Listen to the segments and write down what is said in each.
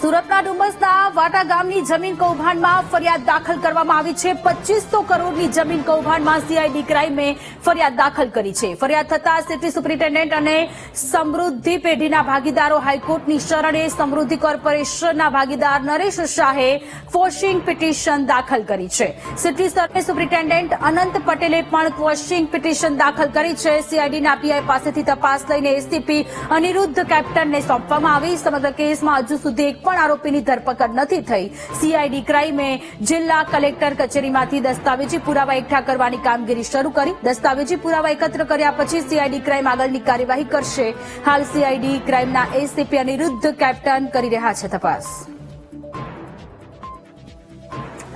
સુરતના ડુમસના વાટા ગામની જમીન કૌભાંડમાં ફરિયાદ દાખલ કરવામાં આવી છે। 2500 કરોડની જમીન કૌભાંડમાં સીઆઈડી ક્રાઇમે ફરિયાદ દાખલ કરી છે। ફરિયાદ થતા સિટી સુપ્રિન્ટેન્ડન્ટ અને સમૃદ્ધિ પેઢીના ભાગીદારો હાઈકોર્ટની શરણે સમૃદ્ધિ કોર્પોરેશનના ભાગીદાર નરેશ શાહે ક્વોશિંગ પિટિશન દાખલ કરી છે। સિટી સર્વે સુપ્રિન્ટેન્ડન્ટ અનંત પટેલે પણ ક્વોશિંગ પિટિશન દાખલ કરી છે। સીઆઈડીના પીઆઈ પાસેથી તપાસ લઈને એસીપી અનિરુદ્ધ કેપ્ટનને સોંપવામાં આવી। સમગ્ર કેસમાં હજુ સુધી એક પણ આરોપીની ધરપકડ નથી થઈ। સીઆઈડી ક્રાઇમે જિલ્લા કલેક્ટર કચેરીમાંથી દસ્તાવેજી પુરાવા એકઠા કરવાની કામગીરી શરૂ કરી। દસ્તાવેજી પુરાવા એકત્ર કર્યા પછી સીઆઈડી ક્રાઇમ આગળની કાર્યવાહી કરશે। હાલ સીઆઈડી ક્રાઇમના એસીપી અનિરુદ્ધ કેપ્ટન કરી રહ્યા છે તપાસ।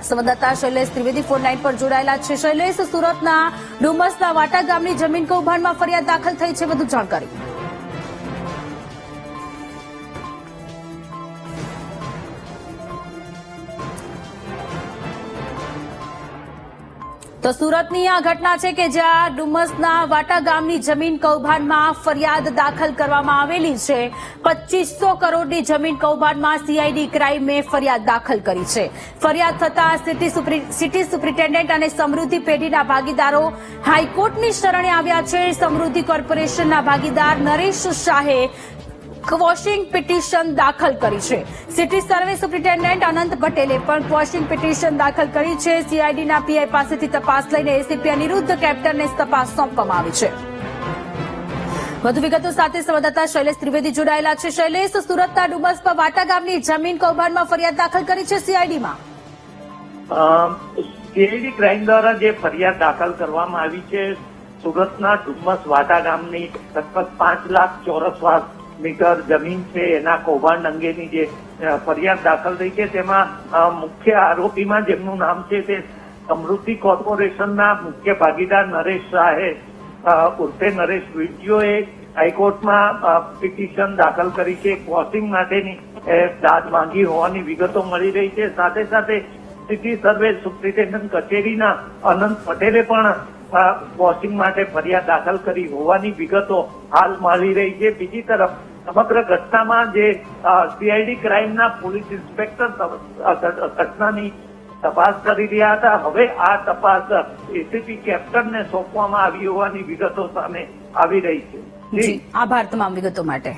સંવાદદાતા શૈલેષ ત્રિવેદી ફોન લાઈન પર જોડાયેલા છે। શૈલેષ, સુરતના ડુમસના વાટા ગામની જમીન કૌભાંડમાં ફરિયાદ દાખલ થઈ છે, વધુ જાણકારી। તો સુરતની આ ઘટના છે કે જ્યાં ડુમસના વાટા ગામની જમીન કૌભાંડમાં ફરિયાદ દાખલ કરવામાં આવેલી છે। 2500 કરોડની જમીન કૌભાંડમાં સીઆઈડી ક્રાઇમે ફરિયાદ દાખલ કરી છે। ફરિયાદ થતા સિટી સુપ્રિન્ટેન્ડન્ટ અને સમૃદ્ધિ પેઢીના ભાગીદારો હાઈકોર્ટની શરણે આવ્યા છે। સમૃદ્ધિ કોર્પોરેશનના ભાગીદાર નરેશ શાહે ક્વોશિંગ પિટિશન દાખલ કરી છે। સિટી સર્વે સુપ્રિન્ટેન્ડન્ટ અનંત પટેલે પણ ક્વોશિંગ પિટિશન દાખલ કરી છે। સીઆઈડીના પીઆઈ પાસેથી તપાસ લઈને એસીપી અનિરુદ્ધ કેપ્ટનને તપાસ સોંપવામાં આવી છે। વધુ વિગતો સાથે સંવાદદાતા શૈલેષ ત્રિવેદી જોડાયેલા છે। શૈલેષ, સુરતના ડુમસ પર વાટા ગામની જમીન કૌભાંડમાં ફરિયાદ દાખલ કરી છે સીઆઈડીમાં। સીઆઈડી ક્રાઇમ દ્વારા જે ફરિયાદ દાખલ કરવામાં આવી છે, સુરતના ડુમસ વાટા ગામની લગભગ 5 લાખ ચોરસ મીટર જમીન છે એના કૌભાંડ અંગેની જે ફરિયાદ દાખલ થઈ છે તેમાં મુખ્ય આરોપીમાં જેમનું નામ છે તે સમૃદ્ધિ કોર્પોરેશનના મુખ્ય ભાગીદાર નરેશ શાહે ઉર્ફે નરેશ વિડીયોએ હાઈકોર્ટમાં પિટિશન દાખલ કરી છે। ક્વોશિંગ માટેની દાદ માંગી હોવાની વિગતો મળી રહી છે। સાથે સાથે સિટી સર્વે સુપ્રિન્ટેન્ડન્ટ કચેરીના અનંત પટેલે પણ ક્વોશિંગ માટે ફરિયાદ દાખલ કરી હોવાની વિગતો હાલ મળી રહી છે। બીજી તરફ સમગ્ર ઘટનામાં જે સીઆઈડી ક્રાઇમના પોલીસ ઇન્સ્પેક્ટર ઘટનાની તપાસ કરી રહ્યા હતા, હવે આ તપાસ એસીપી કેપ્ટનને સોંપવામાં આવી હોવાની વિગતો સામે આવી રહી છે। આભાર તમામ વિગતો માટે।